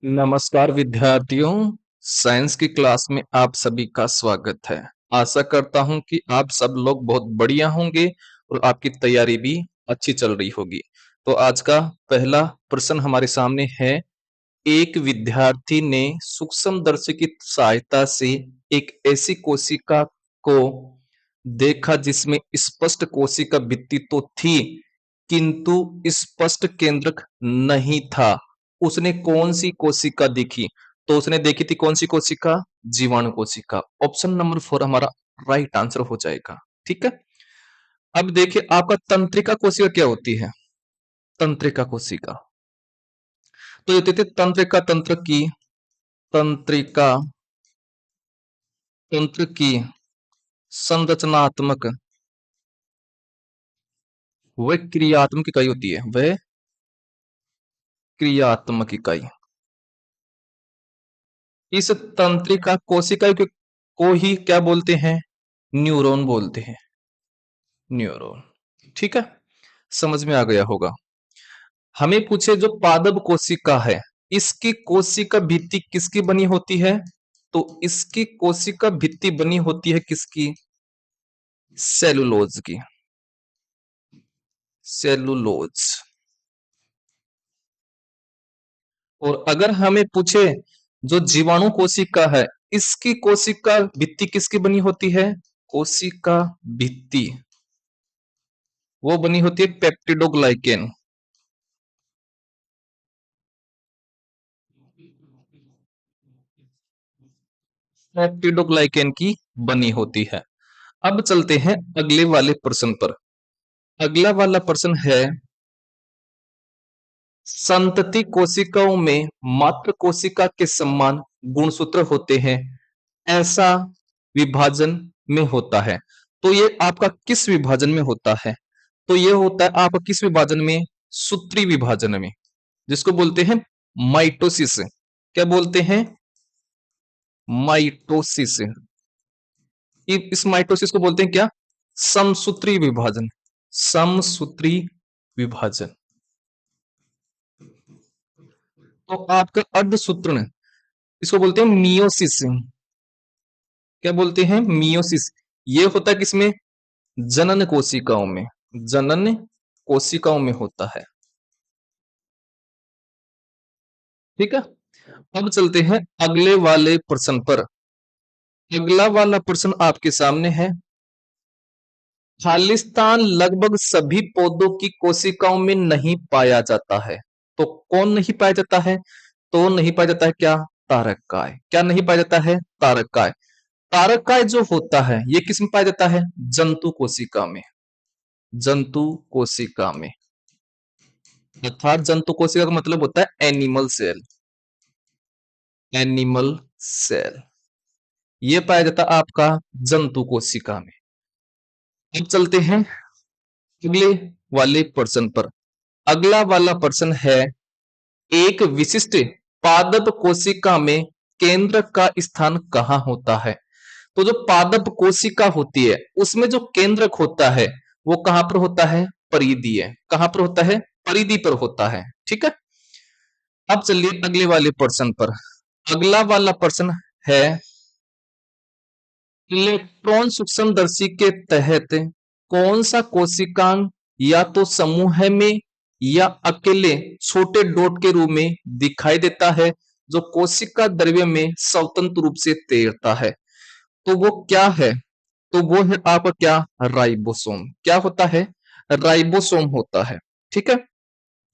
नमस्कार विद्यार्थियों, साइंस की क्लास में आप सभी का स्वागत है। आशा करता हूं कि आप सब लोग बहुत बढ़िया होंगे और आपकी तैयारी भी अच्छी चल रही होगी। तो आज का पहला प्रश्न हमारे सामने है। एक विद्यार्थी ने सूक्ष्मदर्शी की सहायता से एक ऐसी कोशिका को देखा जिसमें स्पष्ट कोशिका भित्ति तो थी, किंतु स्पष्ट केंद्रक नहीं था। उसने कौन सी कोशिका देखी? तो उसने देखी थी कौन सी कोशिका? जीवाणु कोशिका। ऑप्शन नंबर 4 हमारा राइट आंसर हो जाएगा। ठीक है। अब देखिए, आपका तंत्रिका कोशिका क्या होती है? तंत्रिका कोशिका तो ये होती थी तंत्रिका तंत्र की संरचनात्मक वह क्रियात्मक इकाई होती है। वह क्रियात्मक इकाई। इस तंत्रिका कोशिका को ही क्या बोलते हैं? न्यूरॉन बोलते हैं। न्यूरॉन। ठीक है, समझ में आ गया होगा। हमें पूछे जो पादप कोशिका है, इसकी कोशिका भित्ति किसकी बनी होती है? तो इसकी कोशिका भित्ति बनी होती है किसकी? सेलुलोज की। सेलुलोज। और अगर हमें पूछे जो जीवाणु कोशिका है, इसकी कोशिका भित्ति किसकी बनी होती है? कोशिका भित्ति वो बनी होती है पेप्टिडोग्लाइकेन। पेप्टिडोग्लाइकेन की बनी होती है। अब चलते हैं अगले वाले प्रश्न पर। अगला वाला प्रश्न है, संतति कोशिकाओं में मात्र कोशिका के समान गुणसूत्र होते हैं, ऐसा विभाजन में होता है। तो ये आपका किस विभाजन में होता है? तो ये होता है आपका किस विभाजन में? सूत्री विभाजन में, जिसको बोलते हैं माइटोसिस। क्या बोलते हैं? माइटोसिस। इस माइटोसिस को बोलते हैं क्या? समसूत्री विभाजन। समसूत्री विभाजन। तो आपका अर्धसूत्रण, इसको बोलते हैं मियोसिस। क्या बोलते हैं? मियोसिस। ये होता है किसमें? जनन कोशिकाओं में। जनन कोशिकाओं में होता है। ठीक है। अब चलते हैं अगले वाले प्रश्न पर। अगला वाला प्रश्न आपके सामने है। खालिस्तान लगभग सभी पौधों की कोशिकाओं में नहीं पाया जाता है। तो कौन नहीं पाया जाता है? तो नहीं पाया जाता है क्या? तारककाय। क्या नहीं पाया जाता है? तारककाय। तारककाय जो होता है ये किस में पाया जाता है? जंतु कोशिका में। जंतु कोशिका में। अर्थात जंतु कोशिका का मतलब होता है एनिमल सेल। एनिमल सेल ये पाया जाता है आपका जंतु कोशिका में। अब चलते हैं अगले वाले प्रश्न पर। अगला वाला प्रश्न है, एक विशिष्ट पादप कोशिका में केंद्र का स्थान कहाँ होता है? तो जो पादप कोशिका होती है उसमें जो केंद्रक होता है वो कहां पर होता है? परिधीय। कहां पर होता है? परिधि पर होता है। ठीक है। अब चलिए अगले वाले प्रश्न पर। अगला वाला प्रश्न है, इलेक्ट्रॉन सूक्ष्मदर्शी के तहत कौन सा कोशिकांग या तो समूह में या अकेले छोटे डॉट के रूप में दिखाई देता है, जो कोशिका द्रव्य में स्वतंत्र रूप से तैरता है? तो वो क्या है? तो वो है आपका क्या? राइबोसोम। क्या होता है? राइबोसोम होता है। ठीक है।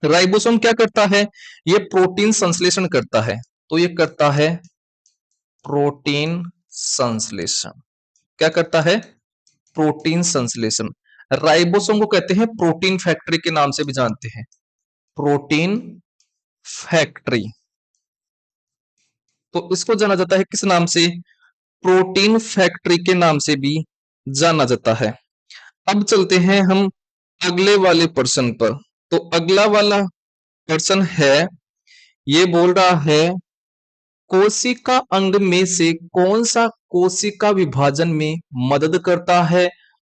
राइबोसोम क्या करता है? ये प्रोटीन संश्लेषण करता है। तो ये करता है प्रोटीन संश्लेषण। क्या करता है? प्रोटीन संश्लेषण। राइबोसोम को कहते हैं प्रोटीन फैक्ट्री के नाम से भी जानते हैं। Protein factory. तो इसको जाना जाता है किस नाम से? प्रोटीन फैक्ट्री के नाम से भी जाना जाता है। अब चलते हैं हम अगले वाले प्रश्न पर। तो अगला वाला प्रश्न है, ये बोल रहा है, कोशिका अंग में से कौन सा कोशिका विभाजन में मदद करता है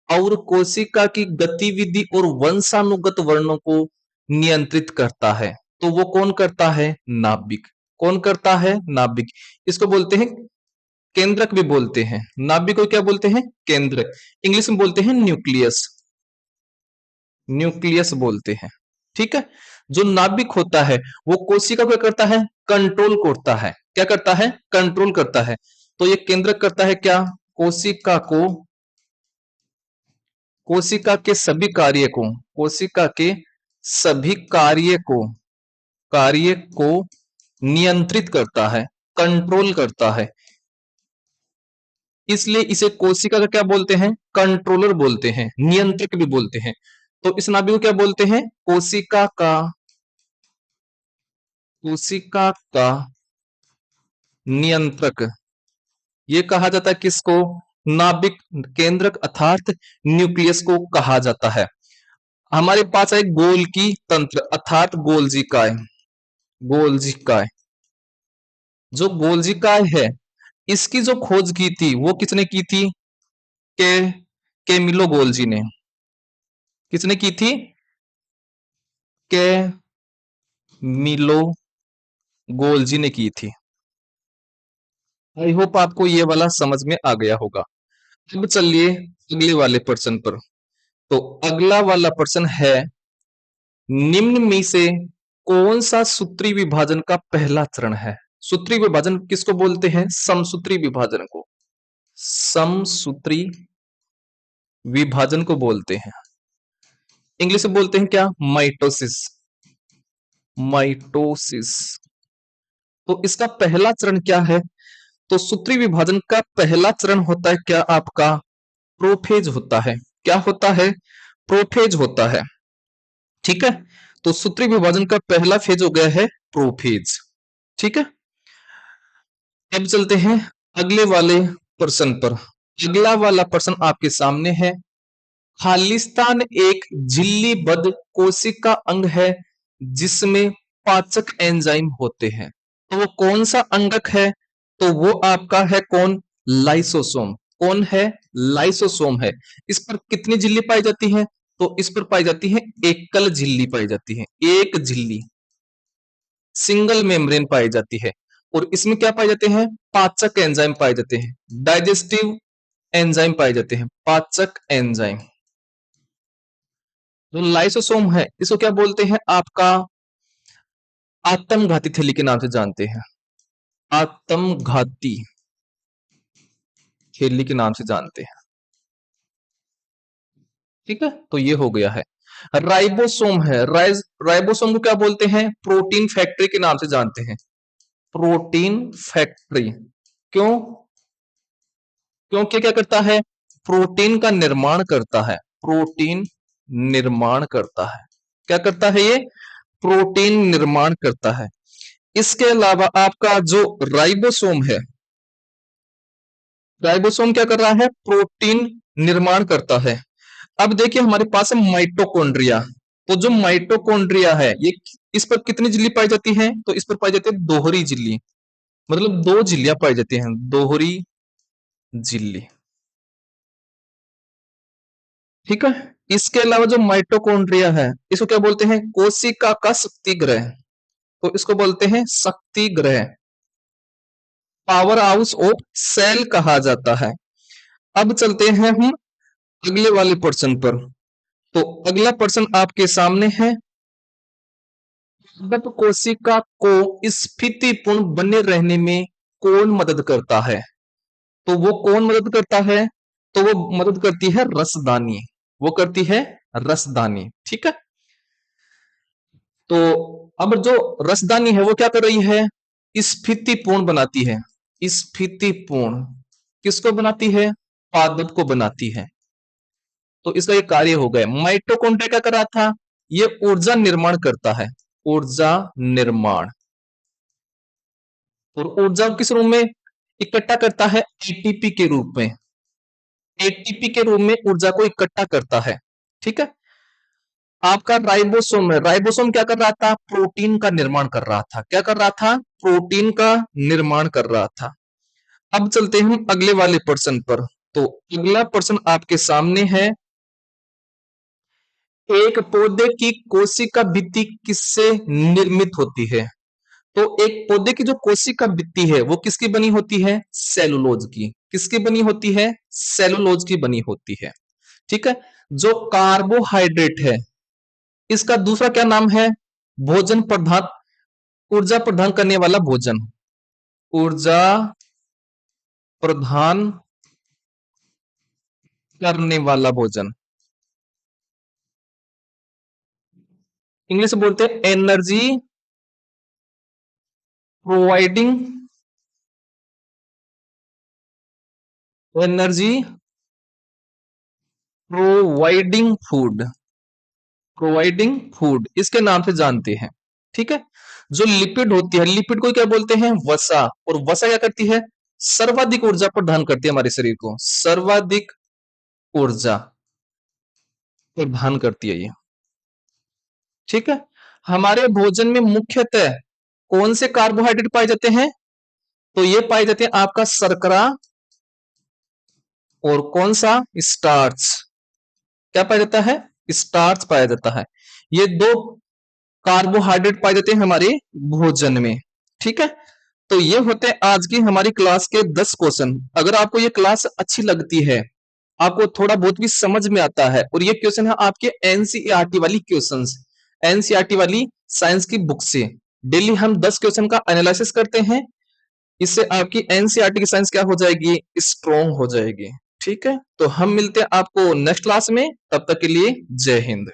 और कोशिका की गतिविधि और वंशानुगत वर्णों को नियंत्रित करता है? तो वो कौन करता है? नाभिक। कौन करता है? नाभिक। इसको बोलते हैं केंद्रक भी बोलते हैं। नाभिक को क्या बोलते हैं? केंद्रक। इंग्लिश में बोलते हैं न्यूक्लियस। न्यूक्लियस बोलते हैं। ठीक है। जो नाभिक होता है वो कोशिका को क्या करता है? कंट्रोल करता है। क्या करता है? कंट्रोल करता है। तो ये केंद्रक करता है क्या? कोशिका को, कोशिका के सभी कार्य को, कोशिका के सभी कार्य को नियंत्रित करता है, कंट्रोल करता है। इसलिए इसे कोशिका का क्या बोलते हैं? कंट्रोलर बोलते हैं, नियंत्रक भी बोलते हैं। तो इस नाभिक को क्या बोलते हैं? कोशिका का, कोशिका का नियंत्रक। ये कहा जाता है किसको? नाभिक, केंद्रक अर्थात न्यूक्लियस को कहा जाता है। हमारे पास है गोल्गी तंत्र अर्थात गोल्जिकाय। गोल्जिकाय, जो गोल्जिकाय है इसकी जो खोज की थी वो किसने की थी? के केमिलो गोल्जी ने। किसने की थी? केमिलो गोल्जी ने की थी। आई होप आपको ये वाला समझ में आ गया होगा। अब चलिए अगले वाले प्रश्न पर। तो अगला वाला प्रश्न है, निम्न में से कौन सा सूत्री विभाजन का पहला चरण है? सूत्री विभाजन किसको बोलते हैं? समसूत्री विभाजन को, समसूत्री विभाजन को बोलते हैं। इंग्लिश में बोलते हैं क्या? माइटोसिस। माइटोसिस। तो इसका पहला चरण क्या है? तो सूत्री विभाजन का पहला चरण होता है क्या आपका? प्रोफेज होता है। क्या होता है? प्रोफेज होता है। ठीक है। तो सूत्री विभाजन का पहला फेज हो गया है प्रोफेज। ठीक है। अब चलते हैं अगले वाले प्रश्न पर। अगला वाला प्रश्न आपके सामने है, खालिस्तान एक झिल्लीबद्ध कोशिका अंग है जिसमें पाचक एंजाइम होते हैं। तो वो कौन सा अंगक है? तो वो आपका है कौन? लाइसोसोम। कौन है? लाइसोसोम है। इस पर कितनी झिल्ली पाई जाती है? तो इस पर पाई जाती है एकल झिल्ली पाई जाती है। एक झिल्ली, सिंगल मेम्ब्रेन पाई जाती है। और इसमें क्या पाए जाते हैं? पाचक एंजाइम पाए जाते हैं, डाइजेस्टिव एंजाइम पाए जाते हैं, पाचक एंजाइम। जो लाइसोसोम है इसको क्या बोलते हैं? आपका आत्मघाती थैली के नाम से जानते हैं। आत्मघाती थैली के नाम से जानते हैं। ठीक है। तो ये हो गया है। राइबोसोम है। राइबोसोम को क्या बोलते हैं? प्रोटीन फैक्ट्री के नाम से जानते हैं। Protein factory. क्यों? क्योंकि क्या करता है? प्रोटीन का निर्माण करता है। प्रोटीन निर्माण करता है। क्या करता है ये? प्रोटीन निर्माण करता है। इसके अलावा आपका जो राइबोसोम है, राइबोसोम क्या कर रहा है? प्रोटीन निर्माण करता है। अब देखिए हमारे पास है माइटोकॉन्ड्रिया। तो जो माइटोकॉन्ड्रिया है ये, इस पर कितनी झिल्ली पाई जाती है? तो इस पर पाई जाती है दोहरी झिल्ली। मतलब दो झिल्लियां पाई जाती हैं, दोहरी झिल्ली। ठीक है। इसके अलावा जो माइटोकॉन्ड्रिया है इसको क्या बोलते हैं? कोशिका का शक्ति ग्रह। तो इसको बोलते हैं शक्ति ग्रह, पावर हाउस ऑफ सेल कहा जाता है। अब चलते हैं हम अगले वाले प्रश्न पर। तो अगला प्रश्न आपके सामने है, पादप कोशिका को स्फीतिपूर्ण बने रहने में कौन मदद करता है? तो वो कौन मदद करता है? तो वो मदद करती है रसदानी। वो करती है रसदानी। ठीक है। तो अब जो रसदानी है वो क्या कर रही है? स्फीतिपूर्ण बनाती है। स्फीतिपूर्ण किसको बनाती है? पादप को बनाती है। तो इसका ये कार्य हो गया। माइटोकॉन्ड्रिया क्या कर रहा था? ये ऊर्जा निर्माण करता है, ऊर्जा निर्माण। और ऊर्जा किस रूप में इकट्ठा करता है? एटीपी के रूप में। एटीपी के रूप में ऊर्जा को इकट्ठा करता है। ठीक है। आपका राइबोसोम है। राइबोसोम क्या कर रहा था? प्रोटीन का निर्माण कर रहा था। क्या कर रहा था? प्रोटीन का निर्माण कर रहा था। अब चलते हैं हम अगले वाले प्रश्न पर। तो अगला प्रश्न आपके सामने है, एक पौधे की कोशिका भित्ति किससे निर्मित होती है? तो एक पौधे की जो कोशिका भित्ति है वो किसकी बनी होती है? सेलुलोज की। किसकी बनी होती है? सेलुलोज की बनी होती है। ठीक है। जो कार्बोहाइड्रेट है इसका दूसरा क्या नाम है? भोजन प्रधान, ऊर्जा प्रदान करने वाला भोजन, ऊर्जा प्रदान करने वाला भोजन, इंग्लिश में बोलते हैं energy providing, energy providing food, providing food इसके नाम से जानते हैं। ठीक है। जो लिपिड होती है, लिपिड को क्या बोलते हैं? वसा। और वसा क्या करती है? सर्वाधिक ऊर्जा प्रदान करती है हमारे शरीर को, सर्वाधिक ऊर्जा प्रदान करती है ये। ठीक है। हमारे भोजन में मुख्यतः कौन से कार्बोहाइड्रेट पाए जाते हैं? तो ये पाए जाते हैं आपका शर्करा और कौन सा? स्टार्च। क्या पाया जाता है? स्टार्च पाया जाता है। ये दो कार्बोहाइड्रेट पाए जाते हैं हमारे भोजन में। ठीक है। तो ये होते हैं आज की हमारी क्लास के 10 क्वेश्चन। अगर आपको ये क्लास अच्छी लगती है, आपको थोड़ा बहुत भी समझ में आता है, और ये क्वेश्चन है आपके एनसीईआरटी वाली क्वेश्चंस, एनसीईआरटी वाली साइंस की बुक से डेली हम 10 क्वेश्चन का एनालिसिस करते हैं। इससे आपकी एनसीईआरटी की साइंस क्या हो जाएगी? स्ट्रॉन्ग हो जाएगी। ठीक है। तो हम मिलते हैं आपको नेक्स्ट क्लास में, तब तक के लिए जय हिंद।